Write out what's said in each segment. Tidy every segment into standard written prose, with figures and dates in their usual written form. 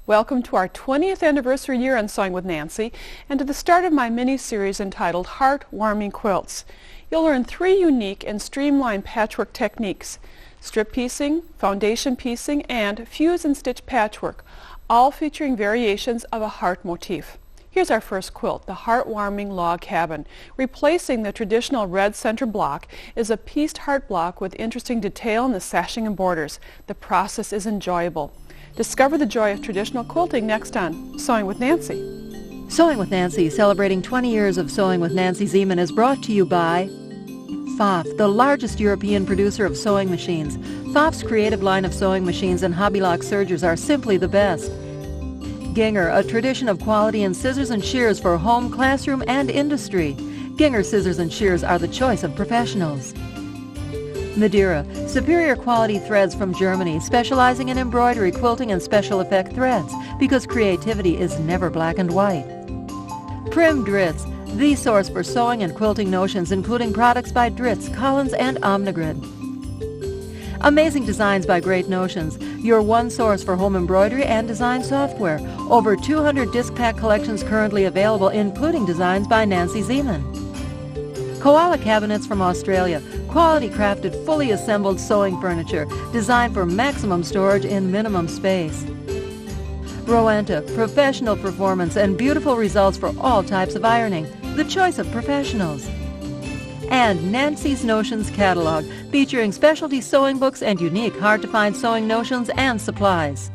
Welcome to our 20th anniversary year on Sewing with Nancy and to the start of my mini-series entitled Heart-warming Quilts. You'll learn 3 unique and streamlined patchwork techniques: strip piecing, foundation piecing, and fuse and stitch patchwork, all featuring variations of a heart motif. Here's our first quilt, the Heart-warming Log Cabin. Replacing the traditional red center block is a pieced heart block with interesting detail in the sashing and borders. The process is enjoyable. Discover the joy of traditional quilting next on Sewing with Nancy. Sewing with Nancy, celebrating 20 years of Sewing with Nancy Zieman, is brought to you by PFAFF, the largest European producer of sewing machines. PFAFF's creative line of sewing machines and Hobbylock sergers are simply the best. Ginger, a tradition of quality in scissors and shears for home, classroom, and industry. Ginger scissors and shears are the choice of professionals. Madeira, superior quality threads from Germany, specializing in embroidery, quilting, and special effect threads, because creativity is never black and white. Prim Dritz, the source for sewing and quilting notions, including products by Dritz, Collins, and Omnigrid. Amazing Designs by Great Notions, your one source for home embroidery and design software. Over 200 disc pack collections currently available, including designs by Nancy Zieman. Koala Cabinets from Australia, quality crafted, fully assembled sewing furniture, designed for maximum storage in minimum space. Rowenta, professional performance and beautiful results for all types of ironing, the choice of professionals. And Nancy's Notions Catalog, featuring specialty sewing books and unique, hard-to-find sewing notions and supplies.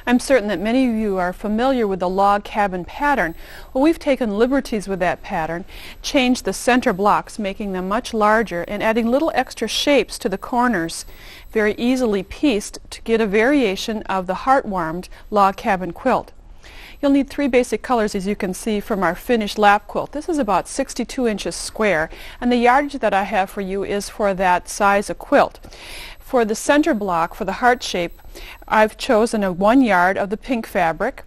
I'm certain that many of you are familiar with the log cabin pattern. Well, we've taken liberties with that pattern, changed the center blocks, making them much larger, and adding little extra shapes to the corners, very easily pieced to get a variation of the heart-warmed log cabin quilt. You'll need 3 basic colors, as you can see from our finished lap quilt. This is about 62 inches square, and the yardage that I have for you is for that size of quilt. For the center block, for the heart shape, I've chosen a 1 yard of the pink fabric,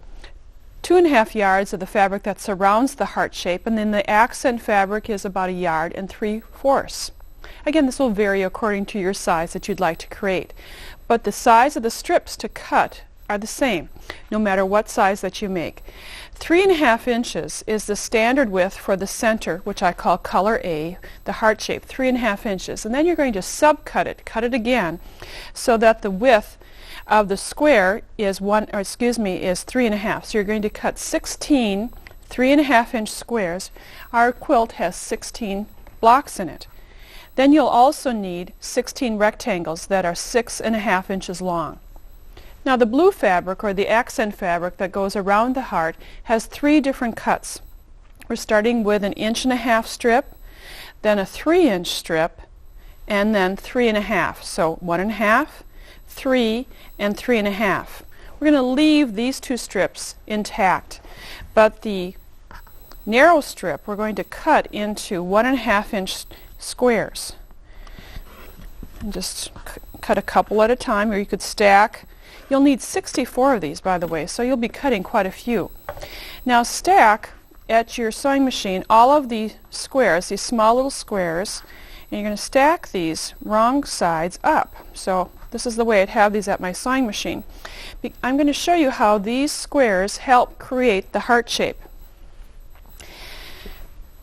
2.5 yards of the fabric that surrounds the heart shape, and then the accent fabric is about 1 yard and 3/4. Again, this will vary according to your size that you'd like to create. But the size of the strips to cut are the same, no matter what size that you make. 3.5 inches is the standard width for the center, which I call color A, the heart shape, 3.5 inches. And then you're going to subcut it, cut it again, so that the width of the square is 3.5. So you're going to cut 16 3.5-inch squares. Our quilt has 16 blocks in it. Then you'll also need 16 rectangles that are 6.5 inches long. Now the blue fabric, or the accent fabric that goes around the heart, has 3 different cuts. We're starting with an 1.5 inch strip, then a 3-inch strip, and then 3.5. So 1.5, 3, and 3.5. We're going to leave these 2 strips intact, but the narrow strip we're going to cut into 1.5 inch squares. And just cut a couple at a time, or you could stack. You'll need 64 of these, by the way, so you'll be cutting quite a few. Now stack at your sewing machine all of the squares, these small little squares, and you're going to stack these wrong sides up. So this is the way I'd have these at my sewing machine. I'm going to show you how these squares help create the heart shape.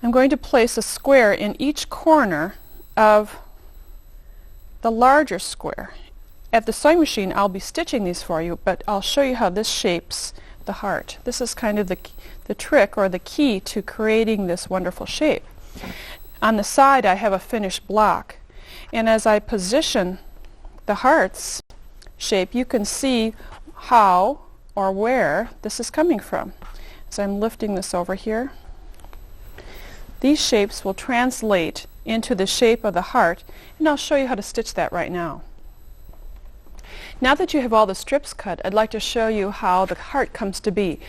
I'm going to place a square in each corner of the larger square. At the sewing machine, I'll be stitching these for you, but I'll show you how this shapes the heart. This is kind of the trick, or the key to creating this wonderful shape. On the side, I have a finished block, and as I position the heart's shape, you can see how or where this is coming from. So I'm lifting this over here. These shapes will translate into the shape of the heart, and I'll show you how to stitch that right now. Now that you have all the strips cut, I'd like to show you how the heart comes to be.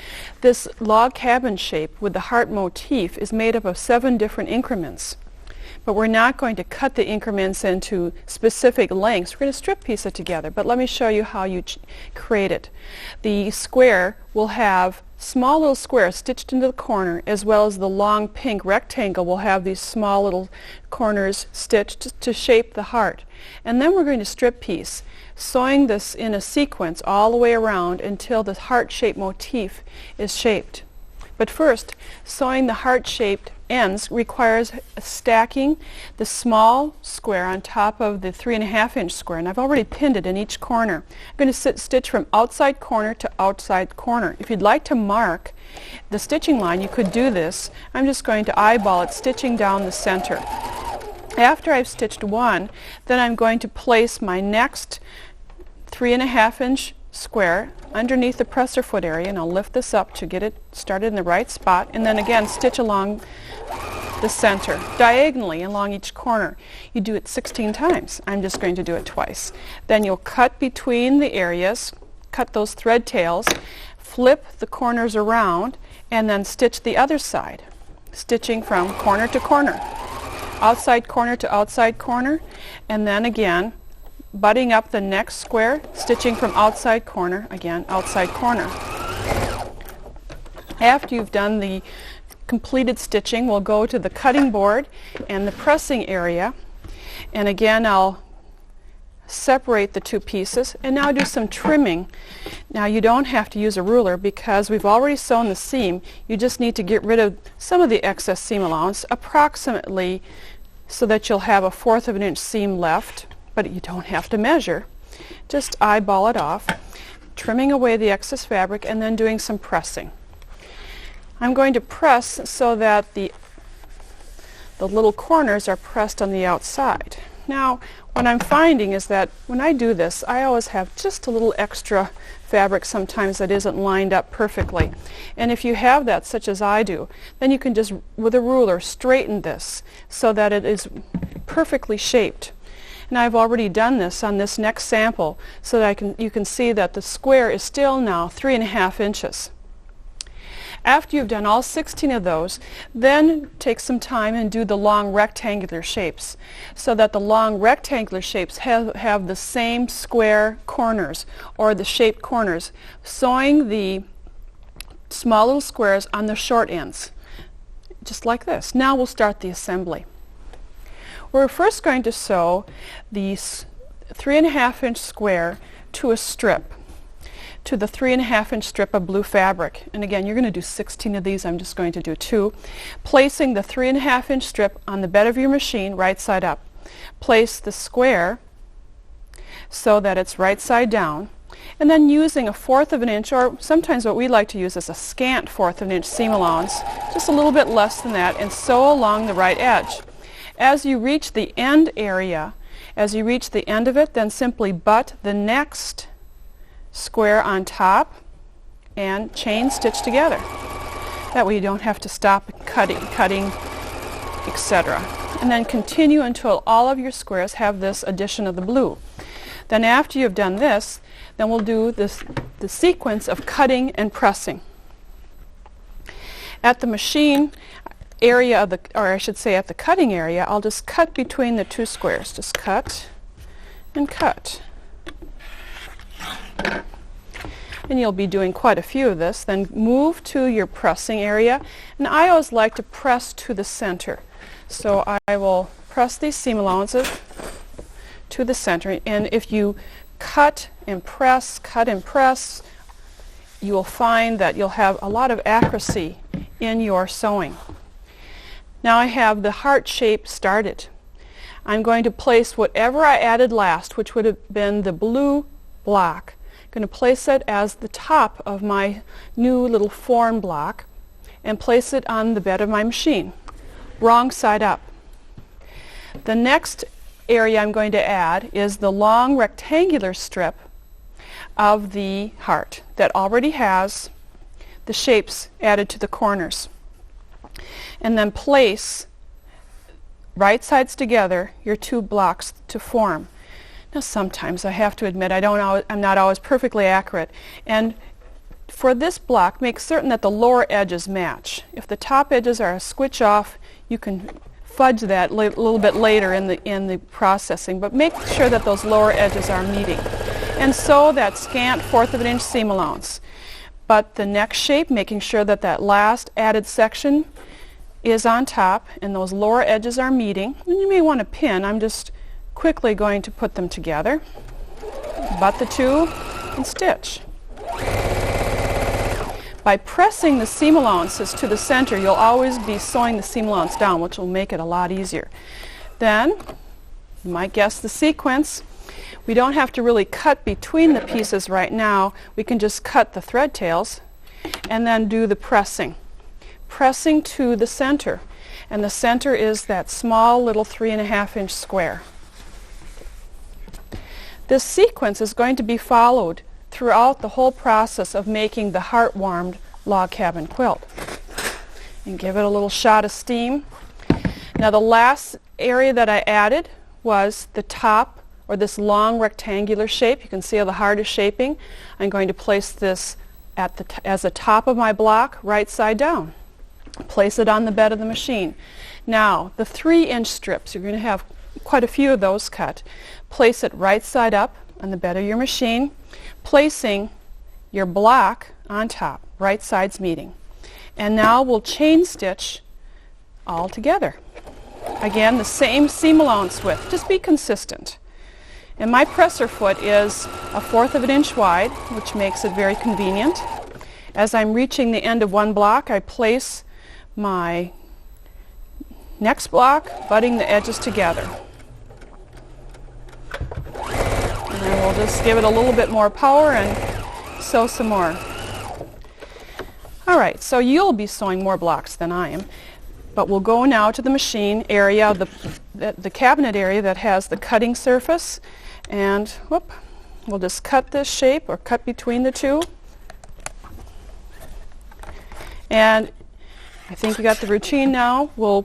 This log cabin shape with the heart motif is made up of 7 different increments. but we're not going to cut the increments into specific lengths. We're going to strip piece it together, but let me show you how you create it. The square will have small little squares stitched into the corner, as well as the long pink rectangle will have these small little corners stitched to shape the heart. And then we're going to strip piece, sewing this in a sequence all the way around until the heart-shaped motif is shaped. But first, sewing the heart-shaped ends requires stacking the small square on top of the 3.5-inch square, and I've already pinned it in each corner. I'm going to stitch from outside corner to outside corner. If you'd like to mark the stitching line, you could do this. I'm just going to eyeball it, stitching down the center. After I've stitched one, then I'm going to place my next 3.5-inch square underneath the presser foot area, and I'll lift this up to get it started in the right spot, and then again stitch along the center diagonally along each corner. You do it 16 times. I'm just going to do it twice. Then you'll cut between the areas, cut those thread tails, flip the corners around, and then stitch the other side, stitching from corner to corner, outside corner to outside corner, and then again butting up the next square, stitching from outside corner, again outside corner. After you've done the completed stitching, we'll go to the cutting board and the pressing area, and again I'll separate the two pieces and now do some trimming. Now you don't have to use a ruler because we've already sewn the seam. You just need to get rid of some of the excess seam allowance, approximately so that you'll have a 1/4 of an inch seam left, but you don't have to measure. Just eyeball it off, trimming away the excess fabric and then doing some pressing. I'm going to press so that the little corners are pressed on the outside. Now, what I'm finding is that when I do this, I always have just a little extra fabric sometimes that isn't lined up perfectly. And if you have that, such as I do, then you can just, with a ruler, straighten this so that it is perfectly shaped. And I've already done this on this next sample so that you can see that the square is still now 3.5 inches. After you've done all 16 of those, then take some time and do the long rectangular shapes so that the long rectangular shapes have the same square corners or the shaped corners, sewing the small little squares on the short ends, just like this. Now we'll start the assembly. We're first going to sew the 3.5-inch square to a strip, to the 3.5-inch strip of blue fabric. And again, you're going to do 16 of these. I'm just going to do 2. Placing the 3.5-inch strip on the bed of your machine, right side up. Place the square so that it's right side down. And then using a 1/4 of an inch, or sometimes what we like to use is a scant 1/4 of an inch seam allowance, just a little bit less than that, and sew along the right edge. As you reach the end area, as you reach the end of it, then simply butt the next square on top and chain stitch together. That way you don't have to stop cutting, etc. And then continue until all of your squares have this addition of the blue. Then after you've done this, then we'll do the sequence of cutting and pressing. At the machine area of the, or I should say at the cutting area, I'll just cut between the two squares. Just cut and cut. And you'll be doing quite a few of this. Then move to your pressing area, and I always like to press to the center. So I will press these seam allowances to the center, and if you cut and press, you will find that you'll have a lot of accuracy in your sewing. Now I have the heart shape started. I'm going to place whatever I added last, which would have been the blue block. I'm going to place it as the top of my new little form block and place it on the bed of my machine, wrong side up. The next area I'm going to add is the long rectangular strip of the heart that already has the shapes added to the corners. And then place right sides together your two blocks to form. Now sometimes I have to admit I'm not always perfectly accurate, and for this block make certain that the lower edges match. If the top edges are a switch off, you can fudge that a little bit later in the processing, but make sure that those lower edges are meeting. And sew that scant 1/4 of an inch seam allowance. But the next shape, making sure that that last added section is on top and those lower edges are meeting. And you may want to pin. I'm just quickly going to put them together. Butt the two and stitch. By pressing the seam allowances to the center, you'll always be sewing the seam allowance down, which will make it a lot easier. Then, you might guess the sequence. We don't have to really cut between the pieces right now. We can just cut the thread tails and then do the pressing. Pressing to the center. And the center is that small little 3.5 inch square. This sequence is going to be followed throughout the whole process of making the heart-warmed log cabin quilt. And give it a little shot of steam. Now the last area that I added was the top, or this long rectangular shape. You can see how the heart is shaping. I'm going to place this as the top of my block, right side down. Place it on the bed of the machine. Now the 3-inch strips, you're going to have quite a few of those cut. Place it right side up on the bed of your machine, placing your block on top, right sides meeting. And now we'll chain stitch all together. Again, the same seam allowance width. Just be consistent. And my presser foot is 1/4 of an inch wide, which makes it very convenient. As I'm reaching the end of one block, I place my next block, butting the edges together. And then we'll just give it a little bit more power and sew some more. All right, so you'll be sewing more blocks than I am. But we'll go now to the machine area, the cabinet area that has the cutting surface. And whoop, we'll just cut this shape or cut between the two. And I think you got the routine now. We'll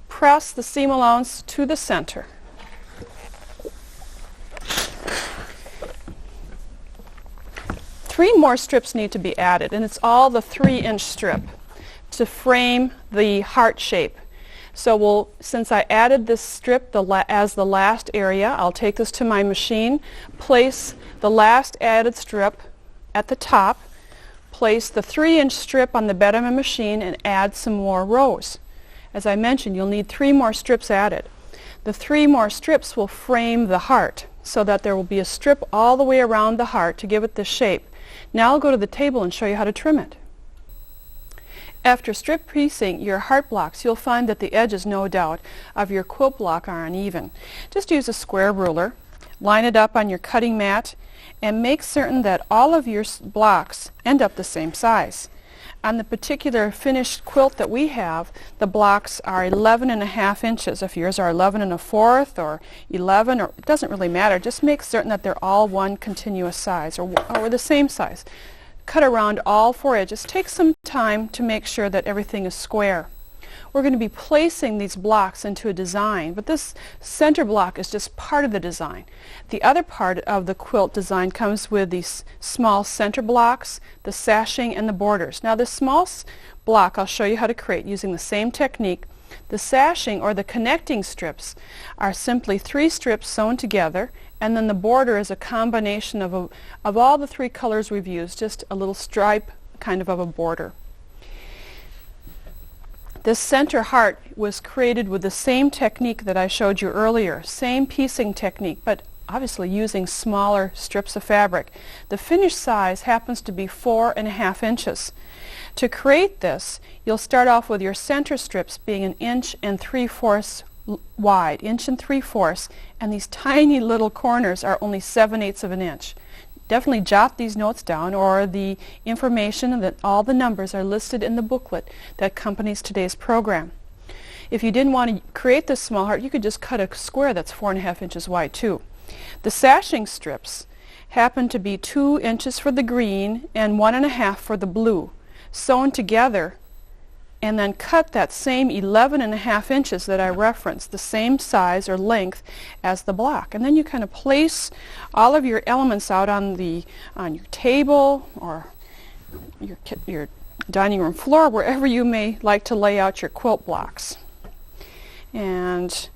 press the seam allowance to the center. Three more strips need to be added, and it's all the 3-inch strip to frame the heart shape. So since I added this strip as the last area, I'll take this to my machine, place the last added strip at the top, place the 3-inch strip on the bed of my machine, and add some more rows. As I mentioned, you'll need 3 more strips added. The 3 more strips will frame the heart so that there will be a strip all the way around the heart to give it the shape. Now I'll go to the table and show you how to trim it. After strip piecing your heart blocks, you'll find that the edges, no doubt, of your quilt block are uneven. Just use a square ruler, line it up on your cutting mat, and make certain that all of your blocks end up the same size. On the particular finished quilt that we have, the blocks are 11.5 inches. If yours are 11.25 or 11, or it doesn't really matter. Just make certain that they're all one continuous size or the same size. Cut around all 4 edges. Take some time to make sure that everything is square. We're going to be placing these blocks into a design, but this center block is just part of the design. The other part of the quilt design comes with these small center blocks, the sashing, and the borders. Now this small block I'll show you how to create using the same technique. The sashing, or the connecting strips, are simply 3 strips sewn together, and then the border is a combination of all the 3 colors we've used, just a little stripe kind of a border. This center heart was created with the same technique that I showed you earlier, same piecing technique, but obviously using smaller strips of fabric. The finished size happens to be 4.5 inches. To create this, you'll start off with your center strips being 1 3/4 wide, 1 3/4, and these tiny little corners are only 7/8 of an inch. Definitely jot these notes down, or the information that all the numbers are listed in the booklet that accompanies today's program. If you didn't want to create this small heart, you could just cut a square that's 4.5 inches wide too. The sashing strips happen to be 2 inches for the green and 1.5 for the blue, sewn together, and then cut that same 11.5 inches that I referenced, the same size or length as the block. And then you kind of place all of your elements out on your table or your dining room floor, wherever you may like to lay out your quilt blocks. and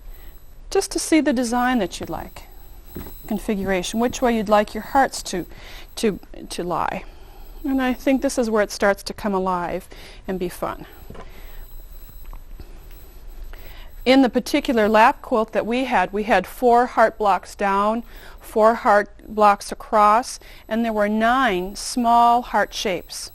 just to see the design that you'd like, configuration, which way you'd like your hearts to lie. And I think this is where it starts to come alive and be fun. In the particular lap quilt that we had 4 heart blocks down, 4 heart blocks across, and there were 9 small heart shapes.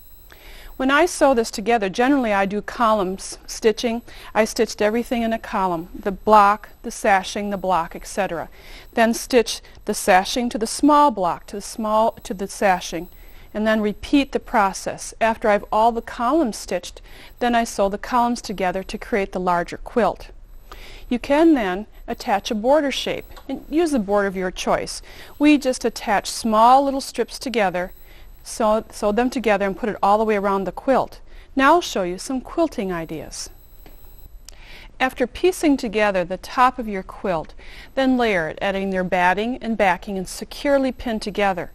When I sew this together, generally I do columns stitching. I stitched everything in a column, the block, the sashing, the block, etc. Then stitch the sashing to the small block, to the sashing, and then repeat the process. After I have all the columns stitched, then I sew the columns together to create the larger quilt. You can then attach a border shape and use the border of your choice. We just attach small little strips together, sew them together and put it all the way around the quilt. Now I'll show you some quilting ideas. After piecing together the top of your quilt, then layer it, adding their batting and backing and securely pinned together.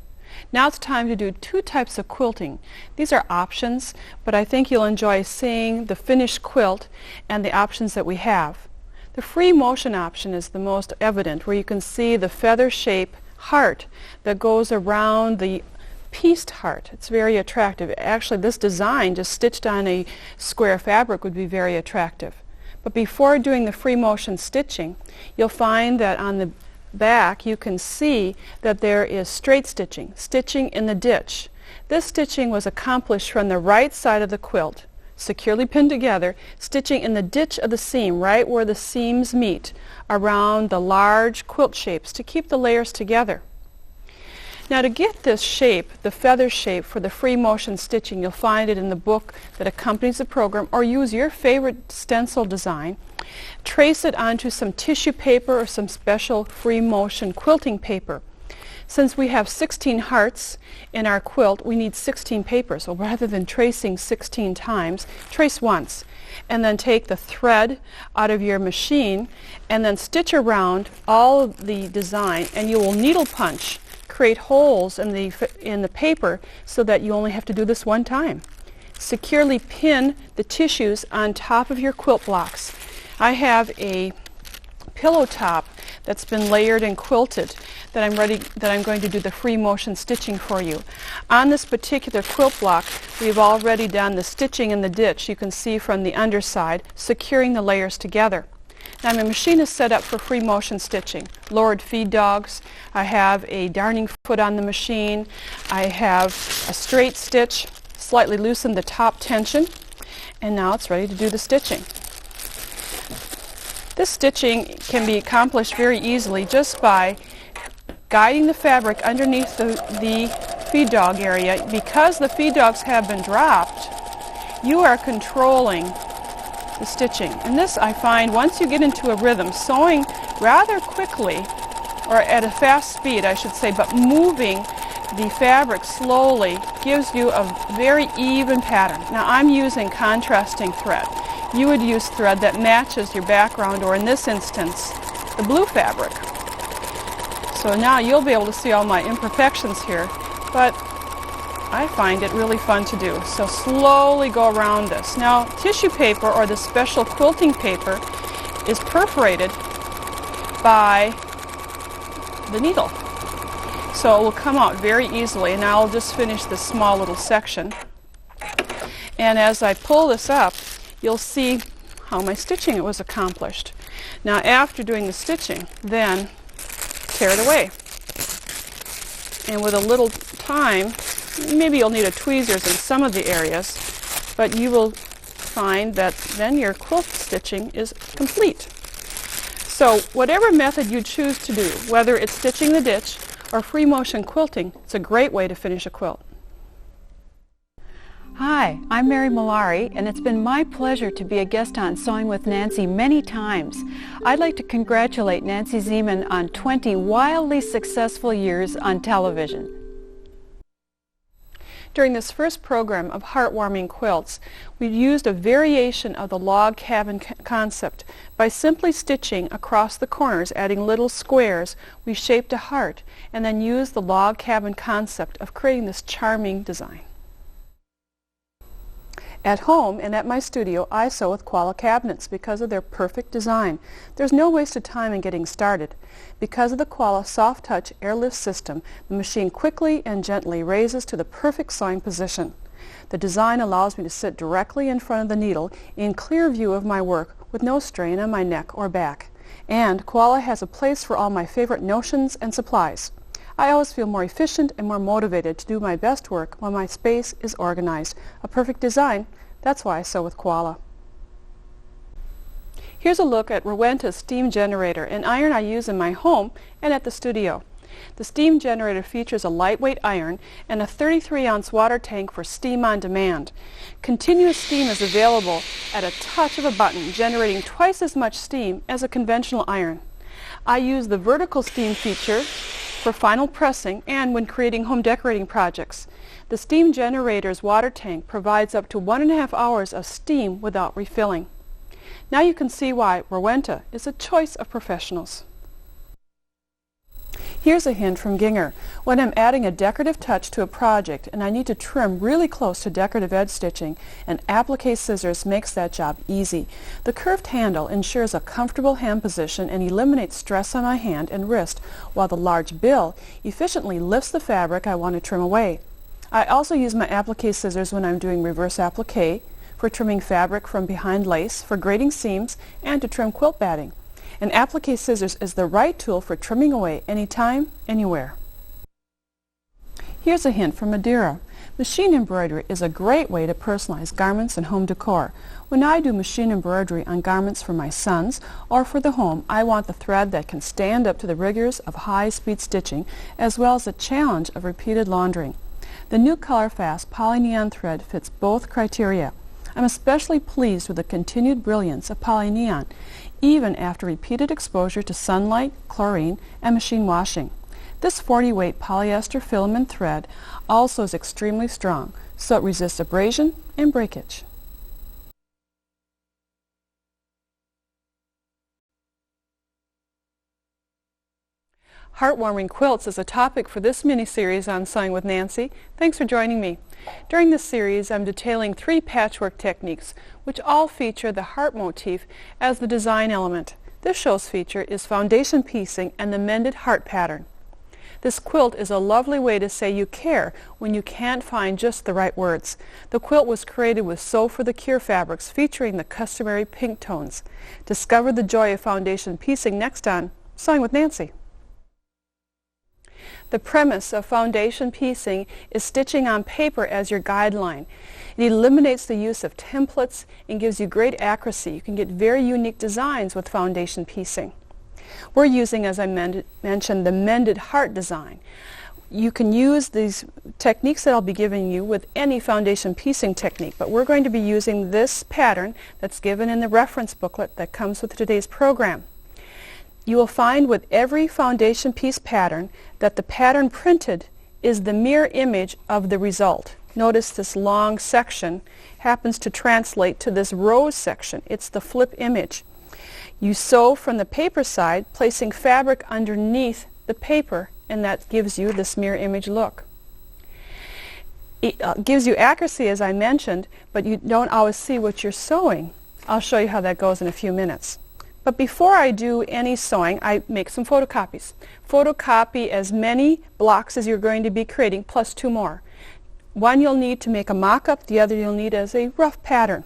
Now it's time to do 2 types of quilting. These are options, but I think you'll enjoy seeing the finished quilt and the options that we have. The free motion option is the most evident, where you can see the feather shape heart that goes around the pieced heart. It's very attractive. Actually, this design just stitched on a square fabric would be very attractive. But before doing the free motion stitching, you'll find that on the back you can see that there is straight stitching, stitching in the ditch. This stitching was accomplished from the right side of the quilt, securely pinned together, stitching in the ditch of the seam, right where the seams meet, around the large quilt shapes to keep the layers together. Now to get this shape, the feather shape for the free motion stitching, you'll find it in the book that accompanies the program, or use your favorite stencil design. Trace it onto some tissue paper or some special free motion quilting paper. Since we have 16 hearts in our quilt, we need 16 papers. So rather than tracing 16 times, trace once. And then take the thread out of your machine and then stitch around all of the design, and you will needle punch, create holes in the paper so that you only have to do this one time. Securely pin the tissues on top of your quilt blocks. I have a pillow top that's been layered and quilted that I'm going to do the free motion stitching for you. On this particular quilt block, we've already done the stitching in the ditch, you can see from the underside, securing the layers together. Now my machine is set up for free motion stitching. Lowered feed dogs, I have a darning foot on the machine, I have a straight stitch, slightly loosened the top tension, and now it's ready to do the stitching. This stitching can be accomplished very easily just by guiding the fabric underneath the feed dog area. Because the feed dogs have been dropped, you are controlling the stitching. And this, I find, once you get into a rhythm, sewing rather quickly, or at a fast speed I should say, but moving the fabric slowly gives you a very even pattern. Now I'm using contrasting thread. You would use thread that matches your background, or in this instance, the blue fabric. So now you'll be able to see all my imperfections here, but I find it really fun to do. So slowly go around this. Now tissue paper, or the special quilting paper, is perforated by the needle. So it will come out very easily, and I'll just finish this small little section. And as I pull this up, you'll see how my stitching was accomplished. Now after doing the stitching, then tear it away. And with a little time, maybe you'll need a tweezers in some of the areas, but you will find that then your quilt stitching is complete. So whatever method you choose to do, whether it's stitching the ditch or free motion quilting, it's a great way to finish a quilt. Hi, I'm Mary Malari, and it's been my pleasure to be a guest on Sewing with Nancy many times. I'd like to congratulate Nancy Zieman on 20 wildly successful years on television. During this first program of Heart-warming Quilts, we used a variation of the log cabin concept. By simply stitching across the corners, adding little squares, we shaped a heart, and then used the log cabin concept of creating this charming design. At home and at my studio, I sew with Koala Cabinets because of their perfect design. There's no waste of time in getting started. Because of the Koala Soft Touch Airlift system, the machine quickly and gently raises to the perfect sewing position. The design allows me to sit directly in front of the needle in clear view of my work with no strain on my neck or back. And Koala has a place for all my favorite notions and supplies. I always feel more efficient and more motivated to do my best work when my space is organized. A perfect design, that's why I sew with Koala. Here's a look at Rowenta's steam generator, an iron I use in my home and at the studio. The steam generator features a lightweight iron and a 33-ounce water tank for steam on demand. Continuous steam is available at a touch of a button, generating twice as much steam as a conventional iron. I use the vertical steam feature for final pressing and when creating home decorating projects. The steam generator's water tank provides up to 1.5 hours of steam without refilling. Now you can see why Rowenta is a choice of professionals. Here's a hint from Ginger. When I'm adding a decorative touch to a project and I need to trim really close to decorative edge stitching, an applique scissors makes that job easy. The curved handle ensures a comfortable hand position and eliminates stress on my hand and wrist, while the large bill efficiently lifts the fabric I want to trim away. I also use my applique scissors when I'm doing reverse applique, for trimming fabric from behind lace, for grading seams, and to trim quilt batting. An applique scissors is the right tool for trimming away anytime, anywhere. Here's a hint from Madeira. Machine embroidery is a great way to personalize garments and home decor. When I do machine embroidery on garments for my sons or for the home, I want the thread that can stand up to the rigors of high-speed stitching as well as the challenge of repeated laundering. The new ColorFast polyneon thread fits both criteria. I'm especially pleased with the continued brilliance of polyneon, even after repeated exposure to sunlight, chlorine, and machine washing. This 40-weight polyester filament thread also is extremely strong, so it resists abrasion and breakage. Heartwarming Quilts is a topic for this mini-series on Sewing with Nancy. Thanks for joining me. During this series, I'm detailing 3 patchwork techniques, which all feature the heart motif as the design element. This show's feature is foundation piecing and the Mended Heart pattern. This quilt is a lovely way to say you care when you can't find just the right words. The quilt was created with Sew for the Cure fabrics featuring the customary pink tones. Discover the joy of foundation piecing next on Sewing with Nancy. The premise of foundation piecing is stitching on paper as your guideline. It eliminates the use of templates and gives you great accuracy. You can get very unique designs with foundation piecing. We're using, as I mentioned, the Mended Heart design. You can use these techniques that I'll be giving you with any foundation piecing technique, but we're going to be using this pattern that's given in the reference booklet that comes with today's program. You will find with every foundation piece pattern that the pattern printed is the mirror image of the result. Notice this long section happens to translate to this rose section. It's the flip image. You sew from the paper side, placing fabric underneath the paper, and that gives you this mirror image look. It gives you accuracy, as I mentioned, but you don't always see what you're sewing. I'll show you how that goes in a few minutes. But before I do any sewing, I make some photocopies. Photocopy as many blocks as you're going to be creating, plus 2 more. One you'll need to make a mock-up, the other you'll need as a rough pattern.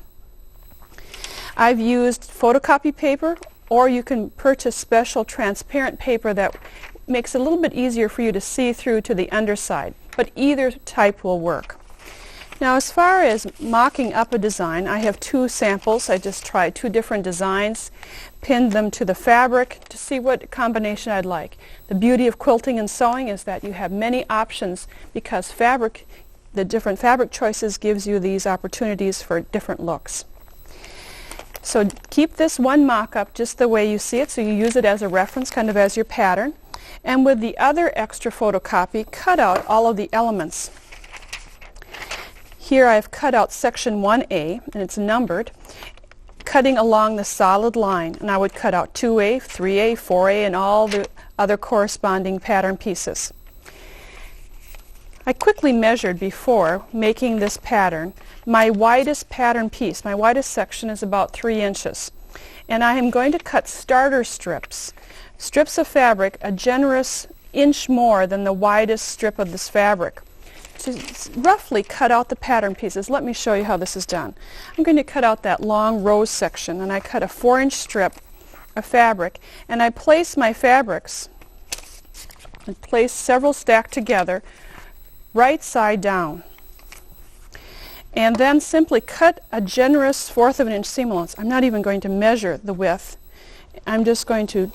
I've used photocopy paper, or you can purchase special transparent paper that makes it a little bit easier for you to see through to the underside, but either type will work. Now, as far as mocking up a design, I have 2 samples. I just tried 2 different designs, pinned them to the fabric to see what combination I'd like. The beauty of quilting and sewing is that you have many options because the different fabric choices gives you these opportunities for different looks. So keep this one mock-up just the way you see it, so you use it as a reference, kind of as your pattern. And with the other extra photocopy, cut out all of the elements. Here I've cut out section 1A, and it's numbered, cutting along the solid line. And I would cut out 2A, 3A, 4A, and all the other corresponding pattern pieces. I quickly measured before making this pattern. My widest pattern piece, my widest section is about 3 inches. And I am going to cut starter strips, strips of fabric a generous inch more than the widest strip of this fabric, to roughly cut out the pattern pieces. Let me show you how this is done. I'm going to cut out that long rose section, and I cut a 4-inch strip of fabric, and I place my fabrics and place several stacked together right side down, and then simply cut a generous 1/4 of an inch seam allowance. I'm not even going to measure the width. I'm just going to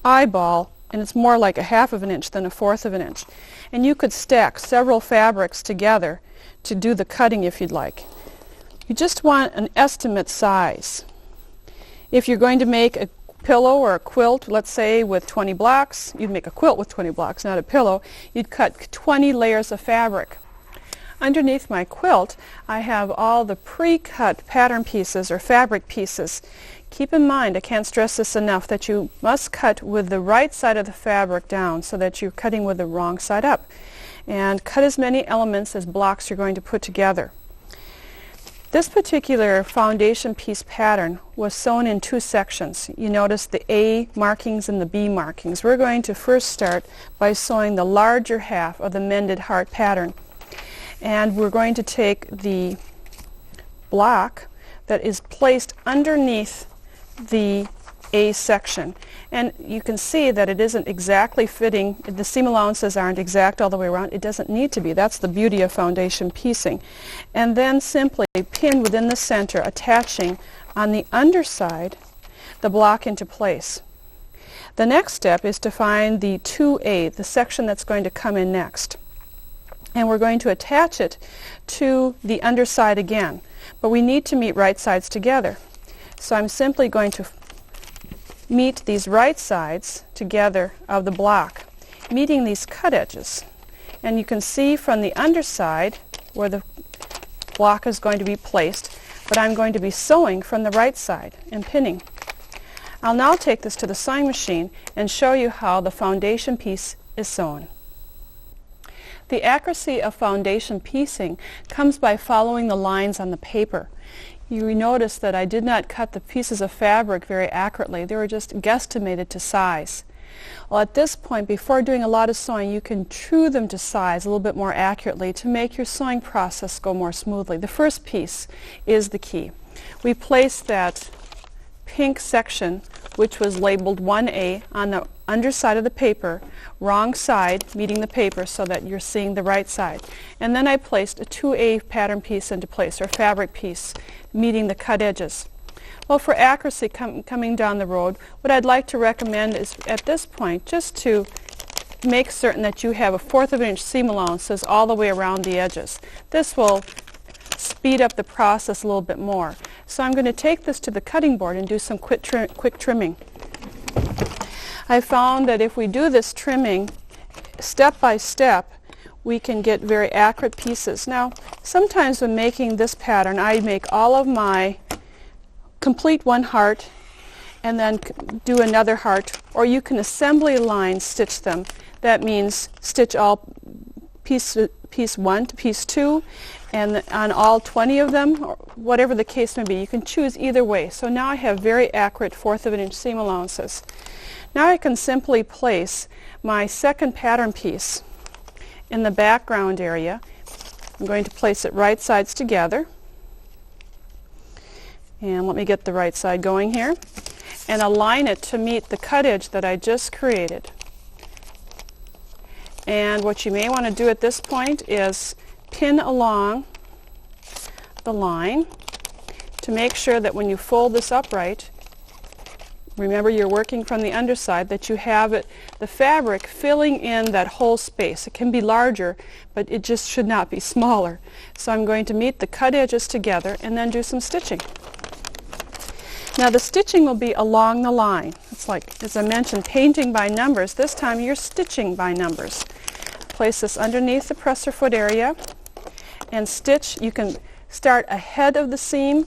eyeball, and it's more like a 1/2 of an inch than a 1/4 of an inch. And you could stack several fabrics together to do the cutting if you'd like. You just want an estimate size. If you're going to make a pillow or a quilt, let's say with 20 blocks, you'd make a quilt with 20 blocks, not a pillow, you'd cut 20 layers of fabric. Underneath my quilt, I have all the pre-cut pattern pieces or fabric pieces. Keep in mind, I can't stress this enough, that you must cut with the right side of the fabric down so that you're cutting with the wrong side up. And cut as many elements as blocks you're going to put together. This particular foundation piece pattern was sewn in 2 sections. You notice the A markings and the B markings. We're going to first start by sewing the larger half of the Mended Heart pattern. And we're going to take the block that is placed underneath the A section. And you can see that it isn't exactly fitting. The seam allowances aren't exact all the way around. It doesn't need to be. That's the beauty of foundation piecing. And then simply pin within the center, attaching on the underside the block into place. The next step is to find the 2A, the section that's going to come in next. And we're going to attach it to the underside again. But we need to meet right sides together. So I'm simply going to meet these right sides together of the block, meeting these cut edges. And you can see from the underside where the block is going to be placed, but I'm going to be sewing from the right side and pinning. I'll now take this to the sewing machine and show you how the foundation piece is sewn. The accuracy of foundation piecing comes by following the lines on the paper. You notice that I did not cut the pieces of fabric very accurately. They were just guesstimated to size. Well, at this point, before doing a lot of sewing, you can true them to size a little bit more accurately to make your sewing process go more smoothly. The first piece is the key. We place that pink section, which was labeled 1A, on the underside of the paper, wrong side meeting the paper so that you're seeing the right side. And then I placed a 2A pattern piece into place, or fabric piece, meeting the cut edges. Well, for accuracy coming down the road, what I'd like to recommend is at this point just to make certain that you have a 1/4 of an inch seam allowances all the way around the edges. This will speed up the process a little bit more. So I'm going to take this to the cutting board and do some quick trimming. I found that if we do this trimming step by step, we can get very accurate pieces. Now, sometimes when making this pattern, I make all of my complete one heart and then do another heart, or you can assembly line stitch them. That means stitch all piece 1 to piece 2, and on all 20 of them, or whatever the case may be. You can choose either way. So now I have very accurate 1/4 of an inch seam allowances. Now I can simply place my second pattern piece in the background area. I'm going to place it right sides together. And let me get the right side going here. And align it to meet the cut edge that I just created. And what you may want to do at this point is pin along the line to make sure that when you fold this upright, remember you're working from the underside, that you have the fabric filling in that whole space. It can be larger, but it just should not be smaller. So I'm going to meet the cut edges together and then do some stitching. Now the stitching will be along the line. It's like, as I mentioned, painting by numbers. This time you're stitching by numbers. Place this underneath the presser foot area and stitch. You can start ahead of the seam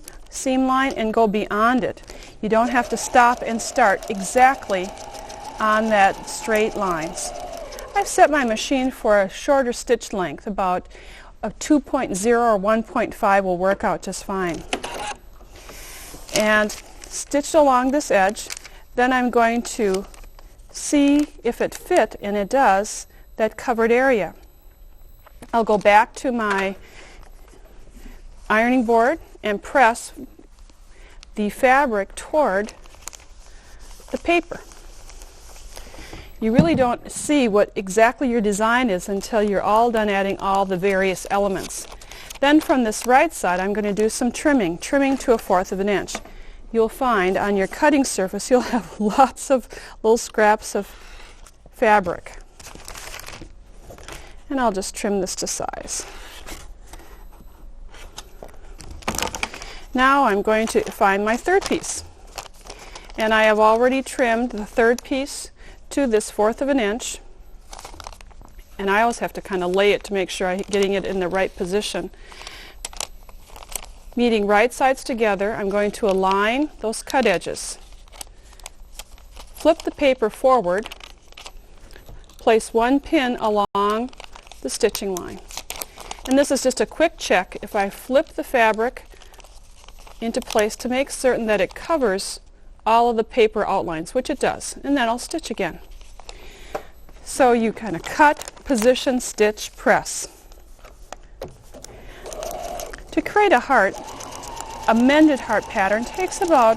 line and go beyond it. You don't have to stop and start exactly on that straight lines. I've set my machine for a shorter stitch length, about a 2.0 or 1.5 will work out just fine. And stitched along this edge, then I'm going to see if it fit, and it does, that covered area. I'll go back to my ironing board and press the fabric toward the paper. You really don't see what exactly your design is until you're all done adding all the various elements. Then from this right side I'm going to do some trimming to 1/4 of an inch. You'll find on your cutting surface you'll have lots of little scraps of fabric. And I'll just trim this to size. Now I'm going to find my third piece. And I have already trimmed the third piece to this 1/4 of an inch. And I always have to kind of lay it to make sure I'm getting it in the right position. Meeting right sides together, I'm going to align those cut edges. Flip the paper forward. Place one pin along the stitching line. And this is just a quick check. If I flip the fabric into place to make certain that it covers all of the paper outlines, which it does, and then I'll stitch again. So you kind of cut, position, stitch, press. To create a heart, a mended heart pattern takes about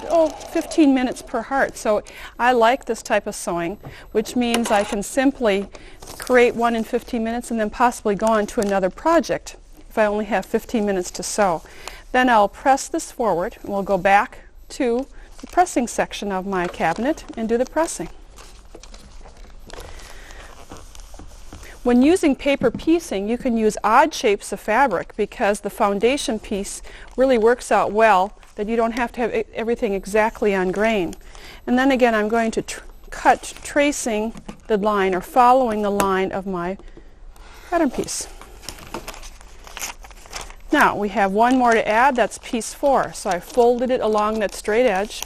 15 minutes per heart. So I like this type of sewing, which means I can simply create one in 15 minutes and then possibly go on to another project if I only have 15 minutes to sew. Then I'll press this forward, and we'll go back to the pressing section of my cabinet and do the pressing. When using paper piecing, you can use odd shapes of fabric because the foundation piece really works out well, that you don't have to have everything exactly on grain. And then again, I'm going to cut tracing the line or following the line of my pattern piece. Now we have one more to add, that's piece 4. So I folded it along that straight edge.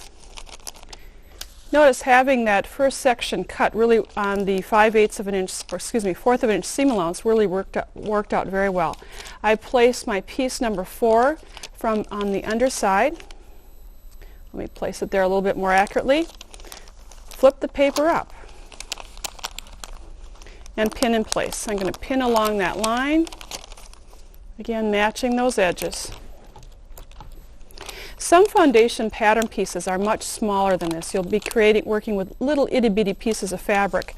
Notice having that first section cut really on the 5/8 of an inch, or excuse me, 1/4 of an inch seam allowance really worked out very well. I placed my piece number 4 from on the underside. Let me place it there a little bit more accurately. Flip the paper up and pin in place. I'm going to pin along that line, again matching those edges. Some foundation pattern pieces are much smaller than this. You'll be working with little itty-bitty pieces of fabric.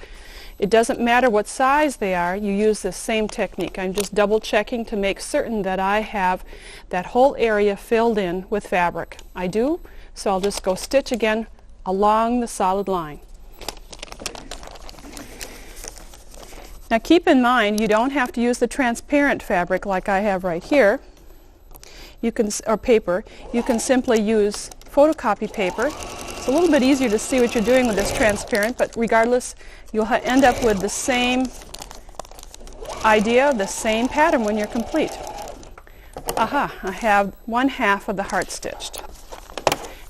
It doesn't matter what size they are, you use the same technique. I'm just double checking to make certain that I have that whole area filled in with fabric. I do, so I'll just go stitch again along the solid line. Now keep in mind, you don't have to use the transparent fabric like I have right here. You can, or paper. You can simply use photocopy paper. It's a little bit easier to see what you're doing with this transparent, but regardless, you'll end up with the same idea, the same pattern when you're complete. Aha, I have 1/2 of the heart stitched.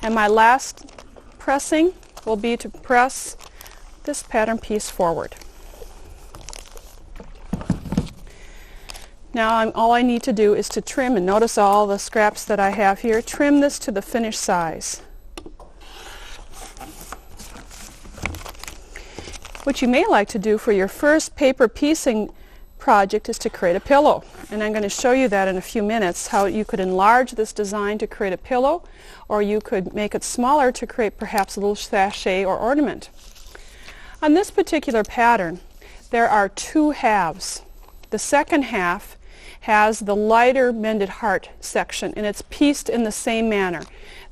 And my last pressing will be to press this pattern piece forward. Now all I need to do is to trim, and notice all the scraps that I have here. Trim this to the finished size. What you may like to do for your first paper piecing project is to create a pillow. And I'm going to show you that in a few minutes, how you could enlarge this design to create a pillow, or you could make it smaller to create perhaps a little sachet or ornament. On this particular pattern, there are 2 halves. The second half has the lighter mended heart section, and it's pieced in the same manner.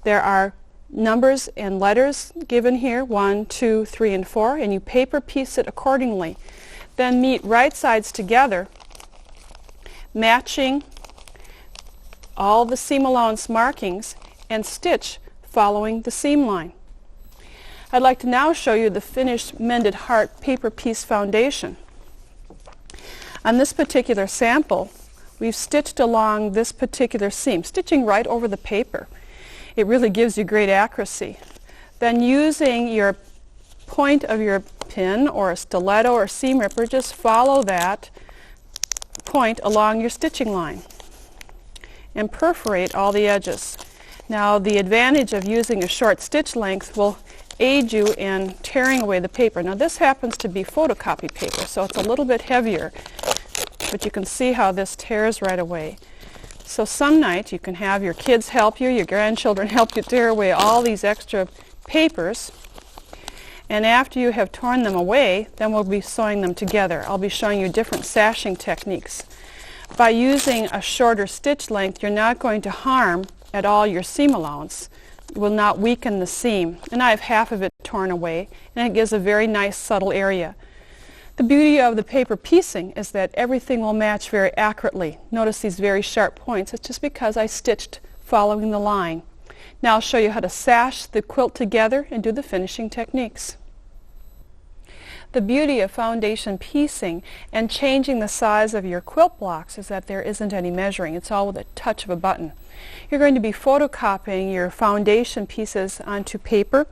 There are numbers and letters given here, 1, 2, 3, and 4, and you paper piece it accordingly. Then meet right sides together, matching all the seam allowance markings, and stitch following the seam line. I'd like to now show you the finished mended heart paper piece foundation. On this particular sample, we've stitched along this particular seam, stitching right over the paper. It really gives you great accuracy. Then using your point of your pin or a stiletto or seam ripper, just follow that point along your stitching line and perforate all the edges. Now, the advantage of using a short stitch length will aid you in tearing away the paper. Now, this happens to be photocopy paper, so it's a little bit heavier, but you can see how this tears right away. So some night you can have your kids help you, your grandchildren help you tear away all these extra papers, and after you have torn them away, then we'll be sewing them together. I'll be showing you different sashing techniques. By using a shorter stitch length, you're not going to harm at all your seam allowance. It will not weaken the seam. And I have half of it torn away, and it gives a very nice subtle area. The beauty of the paper piecing is that everything will match very accurately. Notice these very sharp points. It's just because I stitched following the line. Now I'll show you how to sash the quilt together and do the finishing techniques. The beauty of foundation piecing and changing the size of your quilt blocks is that there isn't any measuring. It's all with a touch of a button. You're going to be photocopying your foundation pieces onto paper,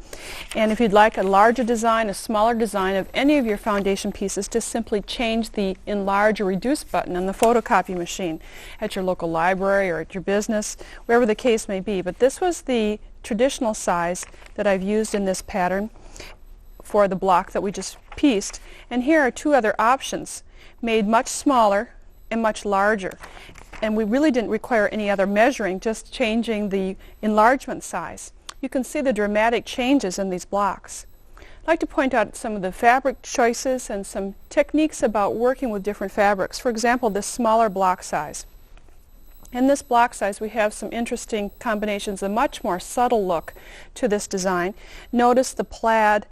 and if you'd like a larger design, a smaller design of any of your foundation pieces, just simply change the enlarge or reduce button on the photocopy machine at your local library or at your business, wherever the case may be. But this was the traditional size that I've used in this pattern for the block that we just pieced, and here are two other options made much smaller and much larger. And we really didn't require any other measuring, just changing the enlargement size. You can see the dramatic changes in these blocks. I'd like to point out some of the fabric choices and some techniques about working with different fabrics. For example, this smaller block size. In this block size, we have some interesting combinations, a much more subtle look to this design. Notice the plaid,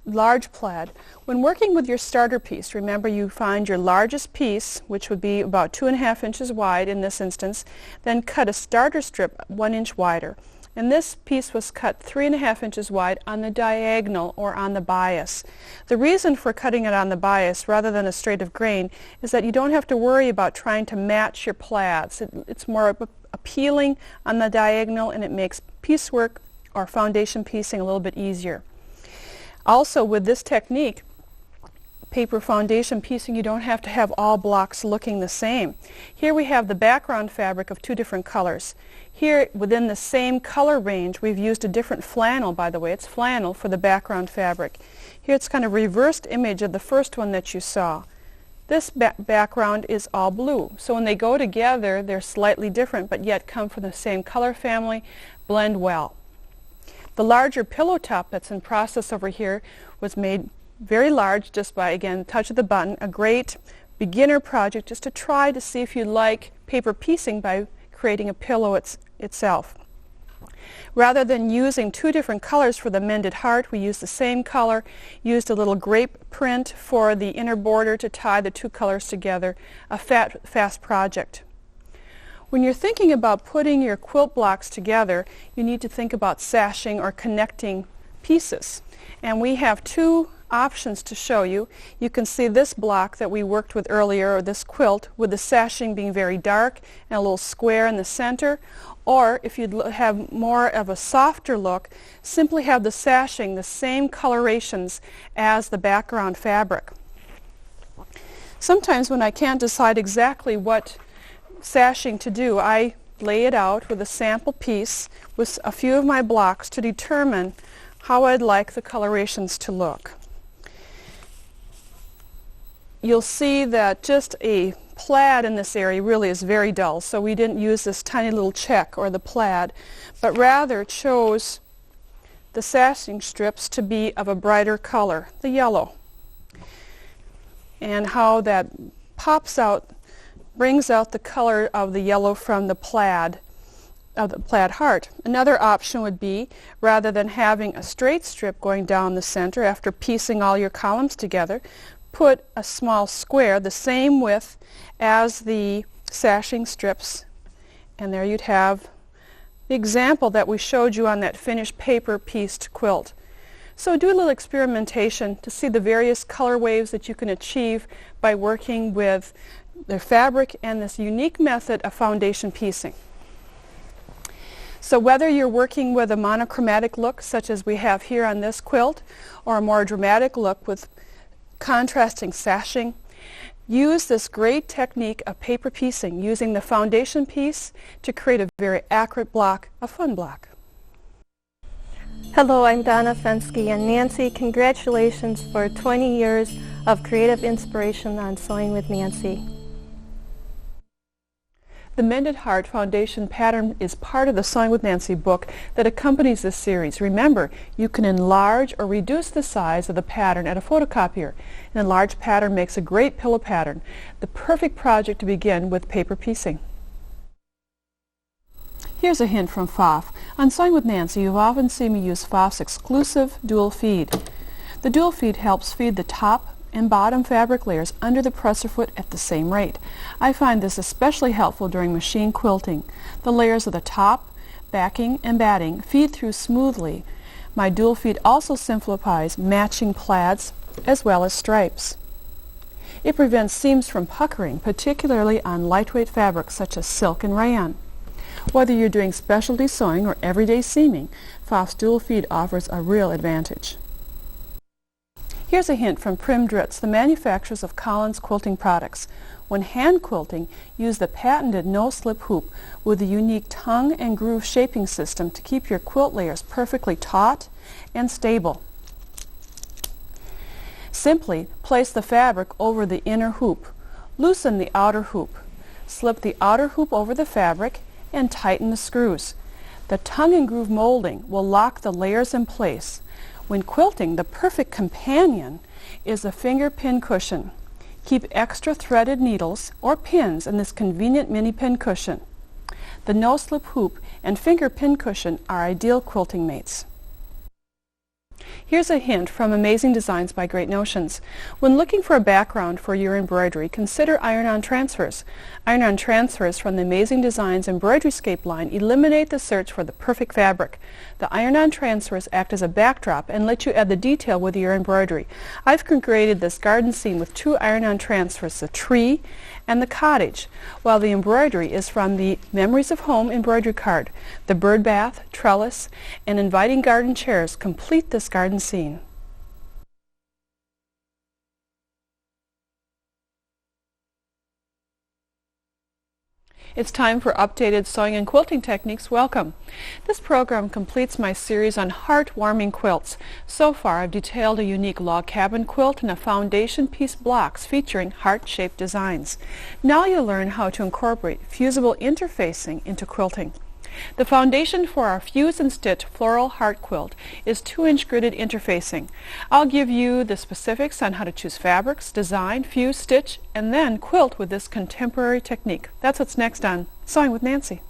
large plaid. When working with your starter piece, remember you find your largest piece, which would be about 2.5 inches wide in this instance, then cut a starter strip 1 inch wider. And this piece was cut 3.5 inches wide on the diagonal or on the bias. The reason for cutting it on the bias rather than a straight of grain is that you don't have to worry about trying to match your plaids. It's more appealing on the diagonal, and it makes piecework or foundation piecing a little bit easier. Also, with this technique, paper foundation piecing, you don't have to have all blocks looking the same. Here we have the background fabric of two different colors. Here, within the same color range, we've used a different flannel, by the way. It's flannel for the background fabric. Here it's kind of reversed image of the first one that you saw. This background is all blue. So when they go together, they're slightly different, but yet come from the same color family, blend well. The larger pillow top that's in process over here was made very large just by, again, touch of the button. A great beginner project just to try to see if you like paper piecing by creating a pillow itself. Rather than using two different colors for the Mended Heart, we used the same color, used a little grape print for the inner border to tie the two colors together. A fast project. When you're thinking about putting your quilt blocks together, you need to think about sashing or connecting pieces. And we have two options to show you. You can see this block that we worked with earlier, or this quilt, with the sashing being very dark and a little square in the center. Or if you'd have more of a softer look, simply have the sashing the same colorations as the background fabric. Sometimes when I can't decide exactly what sashing to do, I lay it out with a sample piece with a few of my blocks to determine how I'd like the colorations to look. You'll see that just a plaid in this area really is very dull, so we didn't use this tiny little check or the plaid, but rather chose the sashing strips to be of a brighter color, the yellow. And how that pops out, brings out the color of the yellow from the plaid, of the plaid heart. Another option would be, rather than having a straight strip going down the center after piecing all your columns together, put a small square the same width as the sashing strips, and there you'd have the example that we showed you on that finished paper pieced quilt. So do a little experimentation to see the various color waves that you can achieve by working with the fabric and this unique method of foundation piecing. So whether you're working with a monochromatic look such as we have here on this quilt, or a more dramatic look with contrasting sashing, use this great technique of paper piecing, using the foundation piece to create a very accurate block, a fun block. Hello, I'm Donna Fensky, and Nancy, congratulations for 20 years of creative inspiration on Sewing with Nancy. The Mended Heart foundation pattern is part of the Sewing with Nancy book that accompanies this series. Remember, you can enlarge or reduce the size of the pattern at a photocopier. An enlarged pattern makes a great pillow pattern, the perfect project to begin with paper piecing. Here's a hint from PFAFF. On Sewing with Nancy, you've often seen me use PFAFF's exclusive dual feed. The dual feed helps feed the top and bottom fabric layers under the presser foot at the same rate. I find this especially helpful during machine quilting. The layers of the top, backing, and batting feed through smoothly. My dual feed also simplifies matching plaids as well as stripes. It prevents seams from puckering, particularly on lightweight fabrics such as silk and rayon. Whether you're doing specialty sewing or everyday seaming, PFAFF's dual feed offers a real advantage. Here's a hint from Prim Dritz, the manufacturers of Collins quilting products. When hand quilting, use the patented no-slip hoop with the unique tongue and groove shaping system to keep your quilt layers perfectly taut and stable. Simply place the fabric over the inner hoop. Loosen the outer hoop. Slip the outer hoop over the fabric and tighten the screws. The tongue and groove molding will lock the layers in place. When quilting, the perfect companion is a finger pin cushion. Keep extra threaded needles or pins in this convenient mini pin cushion. The no-slip hoop and finger pin cushion are ideal quilting mates. Here's a hint from Amazing Designs by Great Notions. When looking for a background for your embroidery, consider iron-on transfers. Iron-on transfers from the Amazing Designs Embroideryscape line eliminate the search for the perfect fabric. The iron-on transfers act as a backdrop and let you add the detail with your embroidery. I've created this garden scene with two iron-on transfers, the tree and the cottage, while the embroidery is from the Memories of Home embroidery card. The bird bath, trellis, and inviting garden chairs complete this garden scene. It's time for updated sewing and quilting techniques. Welcome. This program completes my series on heart-warming quilts. So far, I've detailed a unique log cabin quilt and a foundation piece blocks featuring heart-shaped designs. Now you'll learn how to incorporate fusible interfacing into quilting. The foundation for our Fuse and Stitch Floral Heart Quilt is 2-inch gridded interfacing. I'll give you the specifics on how to choose fabrics, design, fuse, stitch, and then quilt with this contemporary technique. That's what's next on Sewing with Nancy.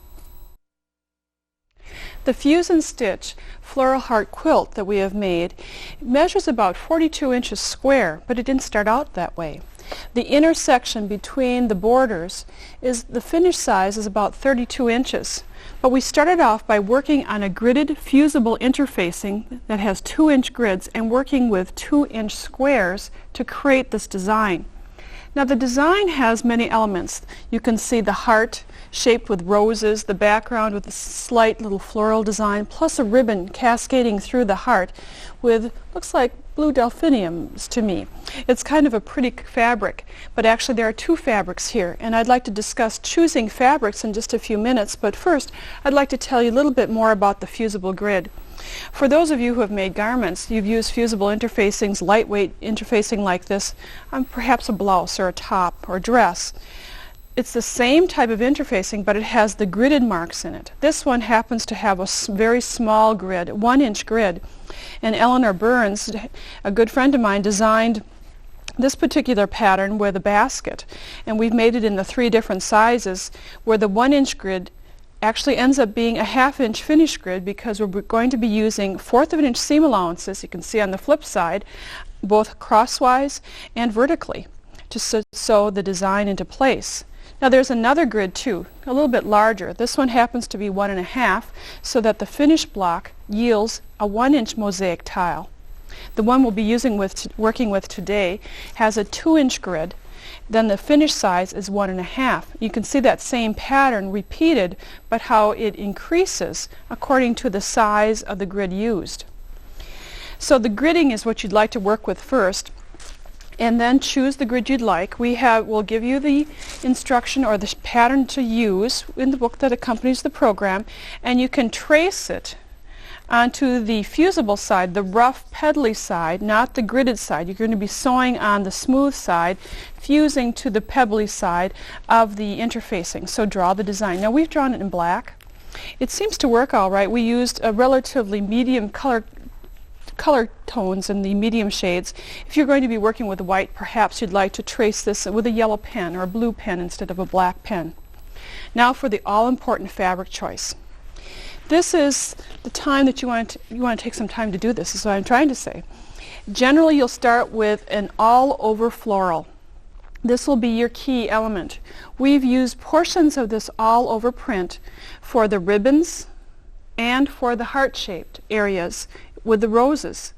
The Fuse and Stitch Floral Heart Quilt that we have made measures about 42 inches square, but it didn't start out that way. The intersection between the borders the finished size is about 32 inches. But we started off by working on a gridded fusible interfacing that has 2-inch grids and working with 2-inch squares to create this design. Now the design has many elements. You can see the heart shaped with roses, the background with a slight little floral design, plus a ribbon cascading through the heart with, looks like blue delphiniums to me. It's kind of a pretty fabric, but actually there are two fabrics here, and I'd like to discuss choosing fabrics in just a few minutes, but first I'd like to tell you a little bit more about the fusible grid. For those of you who have made garments, you've used fusible interfacings, lightweight interfacing like this, on perhaps a blouse or a top or dress. It's the same type of interfacing, but it has the gridded marks in it. This one happens to have a very small grid, 1-inch grid. And Eleanor Burns, a good friend of mine, designed this particular pattern with a basket. And we've made it in the 3 different sizes, where the 1-inch grid actually ends up being a 1/2-inch finished grid, because we're going to be using 1/4 of an inch seam allowances, you can see on the flip side, both crosswise and vertically, to sew the design into place. Now there's another grid too, a little bit larger. This one happens to be 1.5, so that the finished block yields a 1-inch mosaic tile. The one we'll be working with today has a 2-inch grid, Then the finished size is 1.5. You can see that same pattern repeated, but how it increases according to the size of the grid used. So the gridding is what you'd like to work with first, and then choose the grid you'd like. We'll give you the instruction or the pattern to use in the book that accompanies the program, and you can trace it onto the fusible side, the rough pebbly side, not the gridded side. You're going to be sewing on the smooth side, fusing to the pebbly side of the interfacing. So draw the design. Now we've drawn it in black. It seems to work all right. We used a relatively medium color tones in the medium shades. If you're going to be working with white, perhaps you'd like to trace this with a yellow pen or a blue pen instead of a black pen. Now for the all-important fabric choice. This is the time that you want to take some time to do this, is what I'm trying to say. Generally, you'll start with an all-over floral. This will be your key element. We've used portions of this all-over print for the ribbons and for the heart-shaped areas with the roses.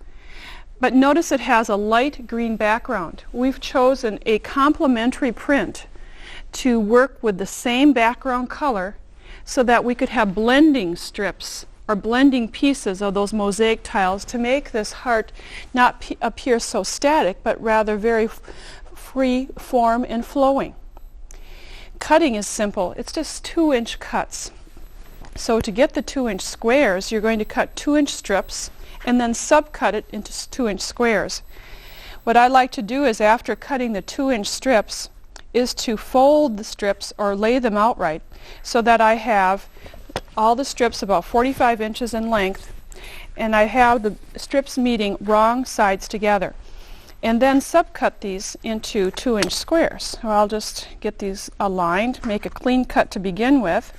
But notice it has a light green background. We've chosen a complementary print to work with the same background color so that we could have blending strips or blending pieces of those mosaic tiles to make this heart not appear so static, but rather very free form and flowing. Cutting is simple. It's just 2-inch cuts. So to get the 2-inch squares, you're going to cut 2-inch strips and then subcut it into 2-inch squares. What I like to do is, after cutting the 2-inch strips, is to fold the strips or lay them outright so that I have all the strips about 45 inches in length, and I have the strips meeting wrong sides together. And then subcut these into 2-inch squares. So I'll just get these aligned, make a clean cut to begin with,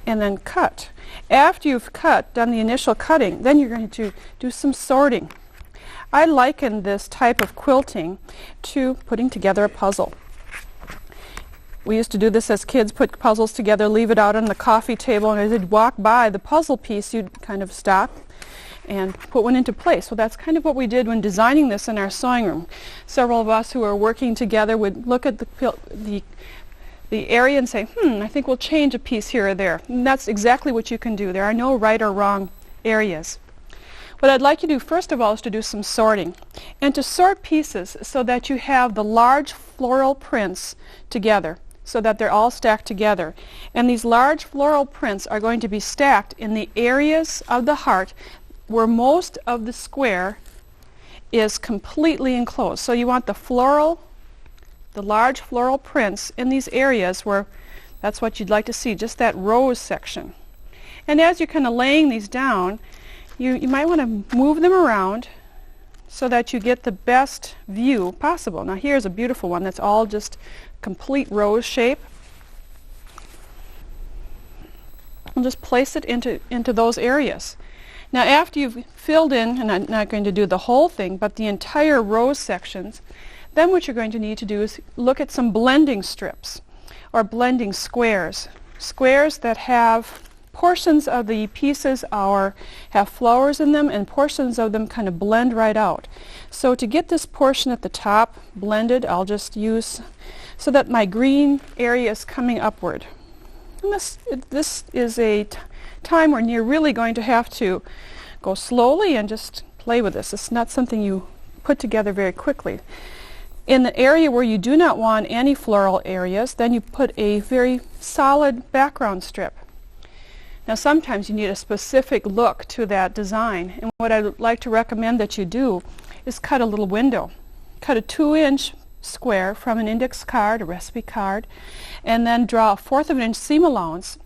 and then cut. After you've done the initial cutting, then you're going to do some sorting. I liken this type of quilting to putting together a puzzle. We used to do this as kids, put puzzles together, leave it out on the coffee table, and as you'd walk by the puzzle piece, you'd kind of stop and put one into place. So that's kind of what we did when designing this in our sewing room. Several of us who were working together would look at the area and say, I think we'll change a piece here or there. And that's exactly what you can do. There are no right or wrong areas. What I'd like you to do first of all is to do some sorting, and to sort pieces so that you have the large floral prints together, so that they're all stacked together. And these large floral prints are going to be stacked in the areas of the heart where most of the square is completely enclosed. So you want the large floral prints in these areas where that's what you'd like to see, just that rose section. And as you're kind of laying these down, you might want to move them around so that you get the best view possible. Now here's a beautiful one that's all just complete rose shape. I'll just place it into those areas. Now after you've filled in, and I'm not going to do the whole thing, but the entire rose sections, then what you're going to need to do is look at some blending strips or blending squares. Squares that have portions of the pieces have flowers in them, and portions of them kind of blend right out. So to get this portion at the top blended, I'll just use so that my green area is coming upward. And this is a time when you're really going to have to go slowly and just play with this. It's not something you put together very quickly. In the area where you do not want any floral areas, then you put a very solid background strip. Now sometimes you need a specific look to that design, and what I'd like to recommend that you do is cut a little window. Cut a 2-inch square from an index card, a recipe card, and then draw a 1/4 of an inch seam allowance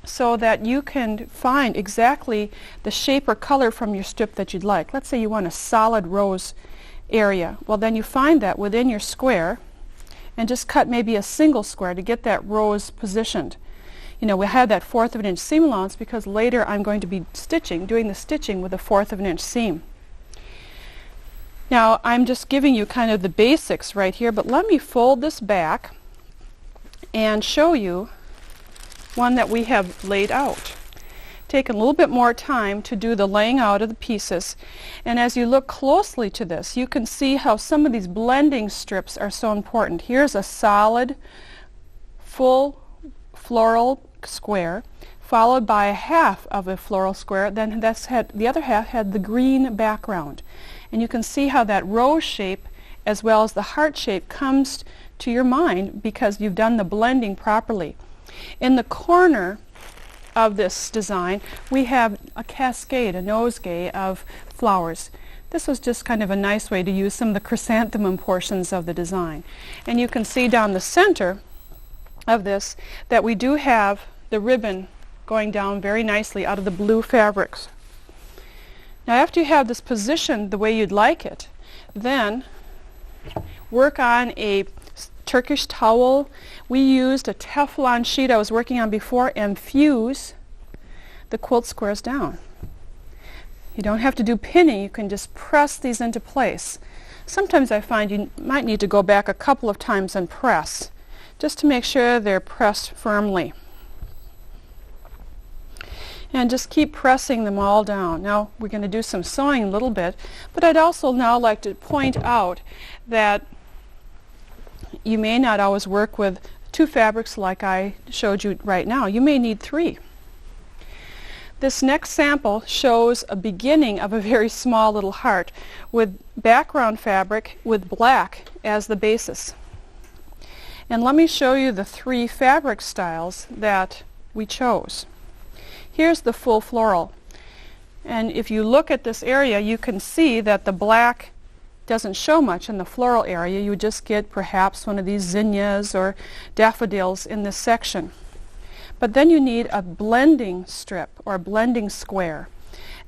so that you can find exactly the shape or color from your strip that you'd like. Let's say you want a solid rose area. Well, then you find that within your square and just cut maybe a single square to get that rose positioned. You know, we have that 1/4 of an inch seam allowance because later I'm going to be doing the stitching with a 1/4 of an inch seam. Now I'm just giving you kind of the basics right here, but let me fold this back and show you one that we have laid out. taken a little bit more time to do the laying out of the pieces. And as you look closely to this, you can see how some of these blending strips are so important. Here's a solid, full floral square, followed by a half of a floral square. Then the other half had the green background. And you can see how that rose shape as well as the heart shape comes to your mind because you've done the blending properly. In the corner of this design, we have a cascade, a nosegay of flowers. This was just kind of a nice way to use some of the chrysanthemum portions of the design. And you can see down the center of this that we do have the ribbon going down very nicely out of the blue fabrics. Now after you have this positioned the way you'd like it, then work on a Turkish towel. We used a Teflon sheet I was working on before and fuse the quilt squares down. You don't have to do pinning, you can just press these into place. Sometimes I find you might need to go back a couple of times and press, just to make sure they're pressed firmly. And just keep pressing them all down. Now we're going to do some sewing a little bit, but I'd also now like to point out that you may not always work with 2 fabrics like I showed you right now. You may need 3. This next sample shows a beginning of a very small little heart with background fabric with black as the basis. And let me show you the 3 fabric styles that we chose. Here's the full floral. And if you look at this area, you can see that the black doesn't show much in the floral area. You would just get perhaps one of these zinnias or daffodils in this section. But then you need a blending strip or a blending square.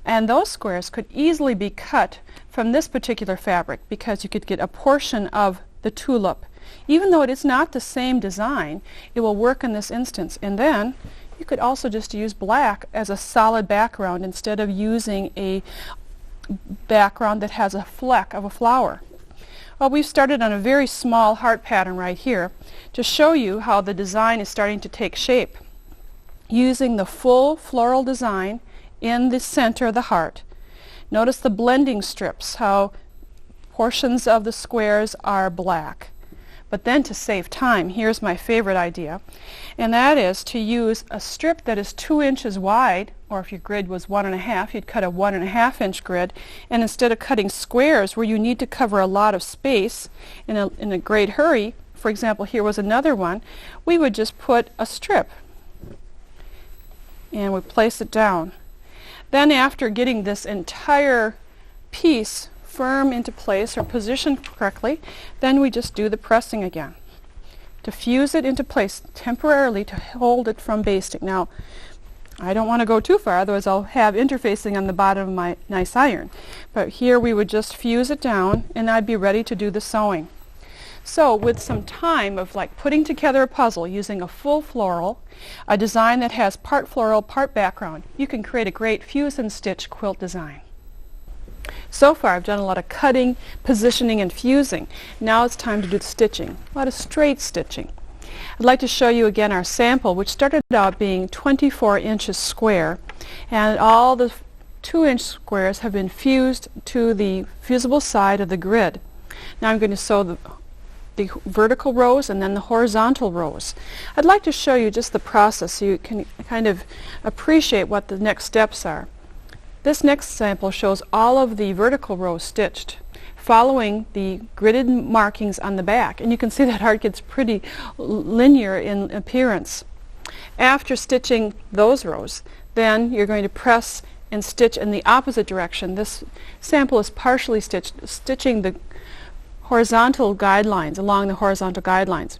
And those squares could easily be cut from this particular fabric because you could get a portion of the tulip. Even though it is not the same design, it will work in this instance. And then you could also just use black as a solid background instead of using a background that has a fleck of a flower. Well, we've started on a very small heart pattern right here to show you how the design is starting to take shape. Using the full floral design in the center of the heart. Notice the blending strips, how portions of the squares are black. But then to save time, here's my favorite idea, and that is to use a strip that is 2 inches wide, or if your grid was 1.5, you'd cut a 1.5 inch grid, and instead of cutting squares where you need to cover a lot of space in a great hurry, for example, here was another one, we would just put a strip and we place it down. Then after getting this entire piece firm into place or positioned correctly, then we just do the pressing again to fuse it into place temporarily to hold it from basting. Now I don't want to go too far, otherwise I'll have interfacing on the bottom of my nice iron, but here we would just fuse it down and I'd be ready to do the sewing. So with some time of like putting together a puzzle using a full floral, a design that has part floral, part background, you can create a great fuse and stitch quilt design. So far I've done a lot of cutting, positioning, and fusing. Now it's time to do the stitching, a lot of straight stitching. I'd like to show you again our sample, which started out being 24 inches square, and all the 2-inch squares have been fused to the fusible side of the grid. Now I'm going to sew the vertical rows and then the horizontal rows. I'd like to show you just the process so you can kind of appreciate what the next steps are. This next sample shows all of the vertical rows stitched, following the gridded markings on the back, and you can see that heart gets pretty linear in appearance. After stitching those rows, then you're going to press and stitch in the opposite direction. This sample is partially stitched, stitching the horizontal guidelines, along the horizontal guidelines.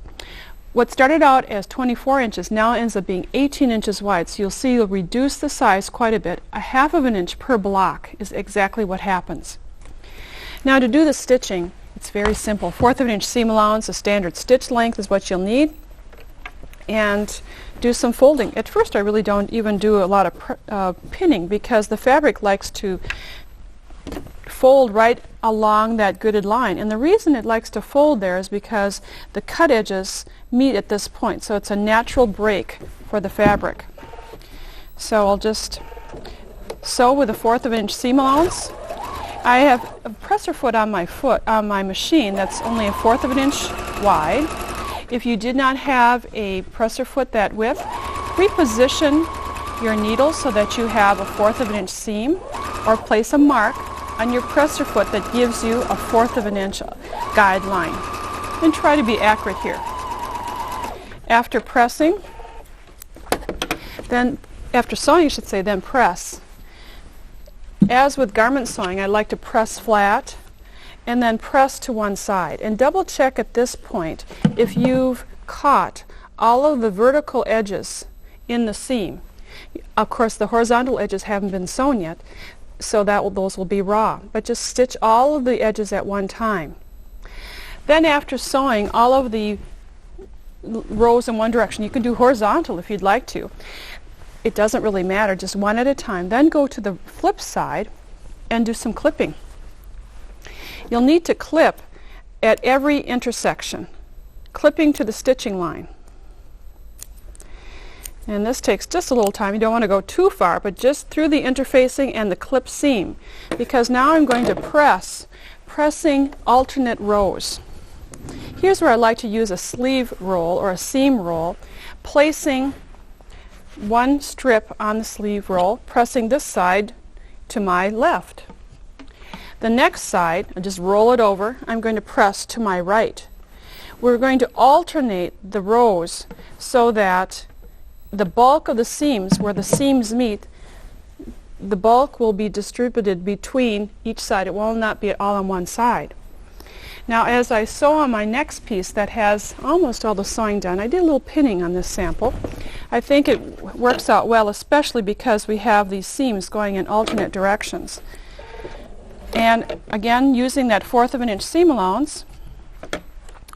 What started out as 24 inches now ends up being 18 inches wide, so you'll see you'll reduce the size quite a bit. 1/2 inch per block is exactly what happens. Now to do the stitching, it's very simple. 1/4 inch seam allowance, a standard stitch length is what you'll need, and do some folding. At first I really don't even do a lot of pinning because the fabric likes to fold right along that gridded line, and the reason it likes to fold there is because the cut edges meet at this point, so it's a natural break for the fabric. So I'll just sew with a 1/4 of an inch seam allowance. I have a presser foot on my machine that's only a 1/4 of an inch wide. If you did not have a presser foot that width, reposition your needle so that you have a 1/4 of an inch seam, or place a mark on your presser foot that gives you a 1/4 of an inch guideline. And try to be accurate here. After pressing, after sewing, I should say, then press. As with garment sewing, I like to press flat and then press to one side. And double check at this point if you've caught all of the vertical edges in the seam. Of course, the horizontal edges haven't been sewn yet, so those will be raw. But just stitch all of the edges at one time. Then after sewing all of the rows in one direction, you can do horizontal if you'd like to. It doesn't really matter, just one at a time. Then go to the flip side and do some clipping. You'll need to clip at every intersection, clipping to the stitching line. And this takes just a little time. You don't want to go too far, but just through the interfacing and the clip seam, because now I'm going to pressing alternate rows. Here's where I like to use a sleeve roll or a seam roll, placing one strip on the sleeve roll, pressing this side to my left. The next side, I just roll it over, I'm going to press to my right. We're going to alternate the rows so that the bulk of the seams, where the seams meet, the bulk will be distributed between each side. It will not be all on one side. Now as I sew on my next piece that has almost all the sewing done, I did a little pinning on this sample. I think it works out well, especially because we have these seams going in alternate directions. And again, using that 1/4 of an inch seam allowance,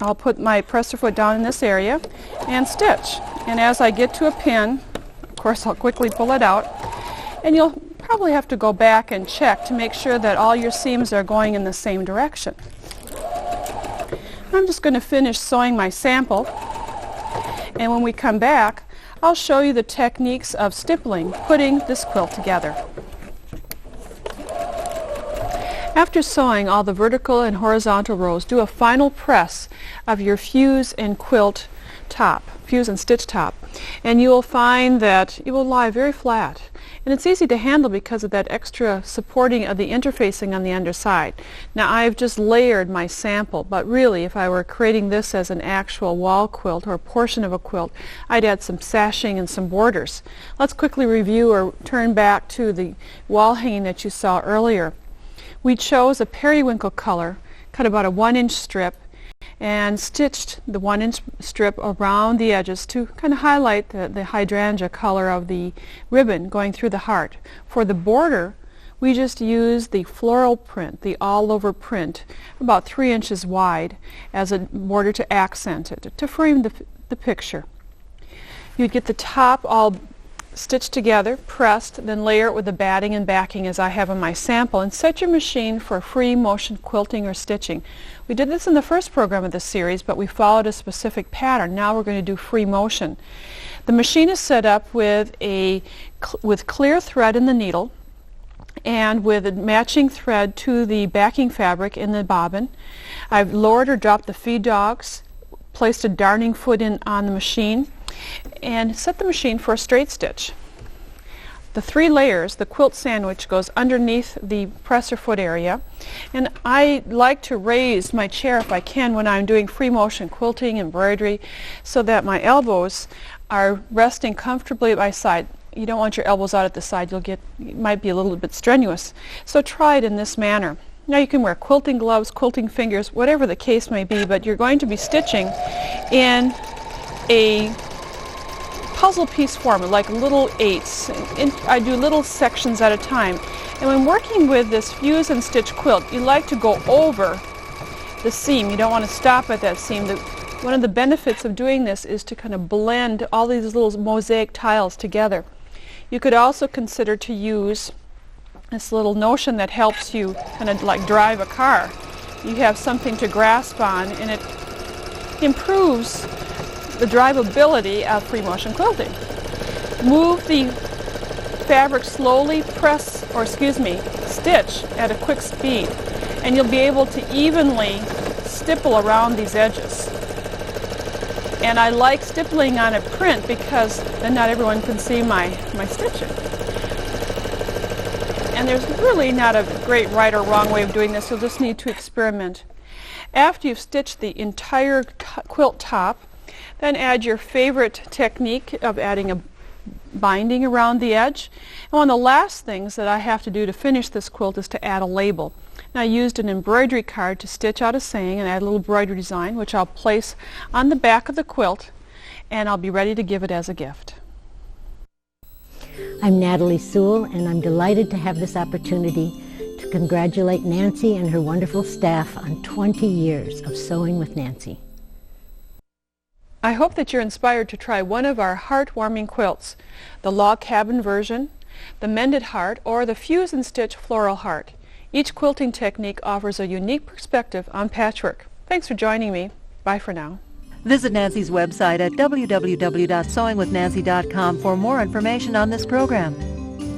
I'll put my presser foot down in this area and stitch. And as I get to a pin, of course I'll quickly pull it out, and you'll probably have to go back and check to make sure that all your seams are going in the same direction. I'm just going to finish sewing my sample, and when we come back, I'll show you the techniques of stippling, putting this quilt together. After sewing all the vertical and horizontal rows, do a final press of your fuse and stitch top, and you will find that it will lie very flat. And it's easy to handle because of that extra supporting of the interfacing on the underside. Now I've just layered my sample, but really if I were creating this as an actual wall quilt or a portion of a quilt, I'd add some sashing and some borders. Let's quickly review or turn back to the wall hanging that you saw earlier. We chose a periwinkle color, cut about a 1-inch strip, and stitched the 1-inch strip around the edges to kind of highlight the hydrangea color of the ribbon going through the heart. For the border, we just used the floral print, the all-over print, about 3 inches wide, as a border to accent it, to frame the picture. You'd get the top all stitched together, pressed, then layer it with the batting and backing as I have in my sample, and set your machine for free motion quilting or stitching. We did this in the first program of this series, but we followed a specific pattern. Now we're going to do free motion. The machine is set up with clear thread in the needle and with a matching thread to the backing fabric in the bobbin. I've lowered or dropped the feed dogs, placed a darning foot on the machine, and set the machine for a straight stitch. The 3 layers, the quilt sandwich, goes underneath the presser foot area, and I like to raise my chair if I can when I'm doing free motion quilting, embroidery, so that my elbows are resting comfortably at my side. You don't want your elbows out at the side, it might be a little bit strenuous. So try it in this manner. Now you can wear quilting gloves, quilting fingers, whatever the case may be, but you're going to be stitching in a puzzle piece form, like little 8s. I do little sections at a time. And when working with this fuse and stitch quilt, you like to go over the seam. You don't want to stop at that seam. One of the benefits of doing this is to kind of blend all these little mosaic tiles together. You could also consider to use this little notion that helps you kind of like drive a car. You have something to grasp on, and it improves the drivability of free motion quilting. Move the fabric slowly stitch at a quick speed, and you'll be able to evenly stipple around these edges. And I like stippling on a print because then not everyone can see my stitching. And there's really not a great right or wrong way of doing this. You'll just need to experiment. After you've stitched the entire quilt top, then add your favorite technique of adding a binding around the edge. And one of the last things that I have to do to finish this quilt is to add a label. And I used an embroidery card to stitch out a saying and add a little embroidery design, which I'll place on the back of the quilt, and I'll be ready to give it as a gift. I'm Natalie Sewell, and I'm delighted to have this opportunity to congratulate Nancy and her wonderful staff on 20 years of Sewing with Nancy. I hope that you're inspired to try one of our heart-warming quilts, the log cabin version, the Mended Heart, or the Fuse and Stitch Floral Heart. Each quilting technique offers a unique perspective on patchwork. Thanks for joining me. Bye for now. Visit Nancy's website at www.sewingwithnancy.com for more information on this program.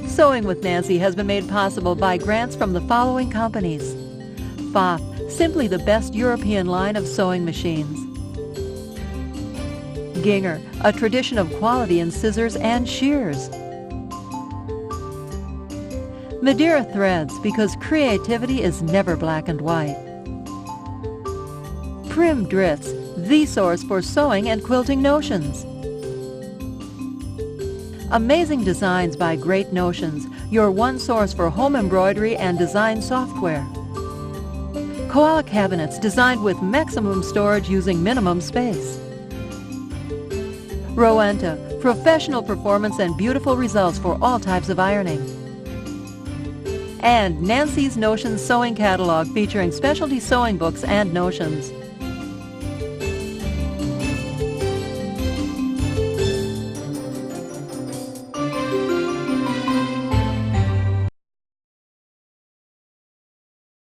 Sewing with Nancy has been made possible by grants from the following companies: PFAFF, simply the best European line of sewing machines; Ginger, a tradition of quality in scissors and shears; Madeira Threads, because creativity is never black and white; Prim Drifts, the source for sewing and quilting notions; Amazing Designs by Great Notions, your one source for home embroidery and design software; Koala Cabinets, designed with maximum storage using minimum space; Rowenta, professional performance and beautiful results for all types of ironing; and Nancy's Notions Sewing Catalog, featuring specialty sewing books and notions.